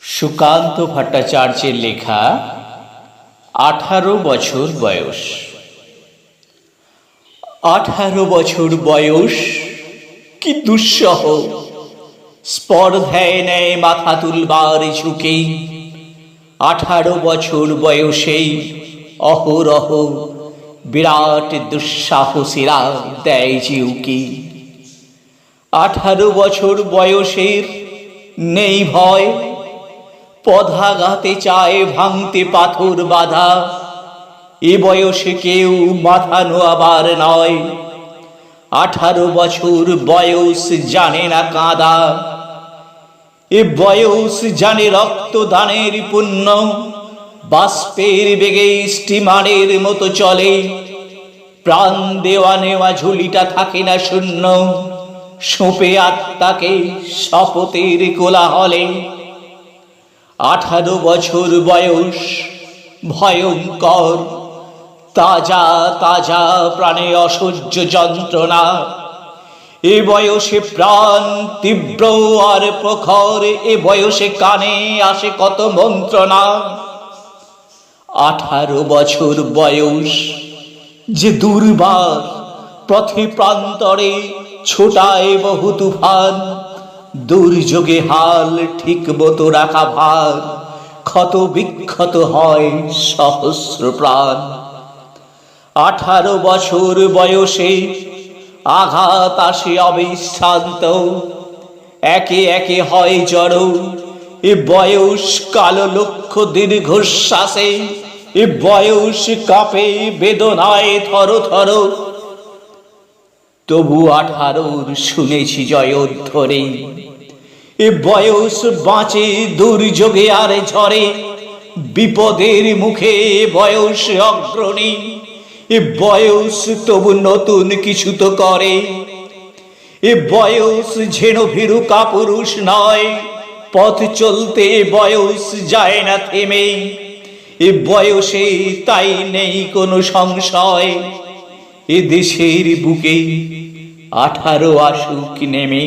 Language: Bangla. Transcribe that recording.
সুকান্ত ভট্টাচার্যের লেখা 18 বছর বয়স। 18 বছর বয়স কি দুঃসহ, স্পর্ধায় নেয় মাথা তুলবার ঝুঁকে। 18 বছর বয়সেই অহরহ বিরাট দুঃসাহসীরা দেয় জিউকি। 18 বছর বয়সের নেই ভয়, পদাঘাতে চায় ভাঙতে পাথর বাঁধা। এ বয়সে কেউ মাথা নোয়াবার নয়। 18 বছর বয়স জানে না কাঁদা, এ বয়স জানে রক্তদানের পুণ্য। বাষ্পের বেগে স্টিমারের মতো চলে, প্রাণ দেওয়া নেওয়া ঝুলিটা থাকে না শূন্য। সোঁপে আত্মাকে শপথের কোলাহলে। 18 বছর বয়স ভয়ঙ্কর, তাজা তাজা প্রাণে অসহ্য যন্ত্রণা। এ বয়সে প্রাণ তীব্র আর প্রখর, এ বয়সে কানে আসে কত মন্ত্রণা। 18 বছর বয়স যে দুর্বার, পথে প্রান্তরে ছোটায় বহু তুফান। দুর্যোগে হাল ঠিক মতো রাখা ভার, ক্ষত বিক্ষত হয় সহস্র প্রাণ। 18 বছর বয়সে আঘাত আসে অবিশ্রান্ত, একে একে হয় জড়ো। এ বয়স কালো লক্ষ দীর্ঘশ্বাসে, এ বয়স কাঁপে বেদনায় থর থর। তবু 18 শুনেছি জয়ধ্বনি, এ বয়স বাঁচে দুর্যোগে আর ঝড়ে। বিপদের মুখে বয়স অগ্রণী, এ বয়স তবু নতুন কিছু তো করে। এ বয়স যেন ভীরু কাপুরুষ নয়, পথ চলতে বয়স যায় না থেমে। এ বয়সে তাই নেই কোনো সংশয়, এ দেশের বুকে 18 আসুক নেমে।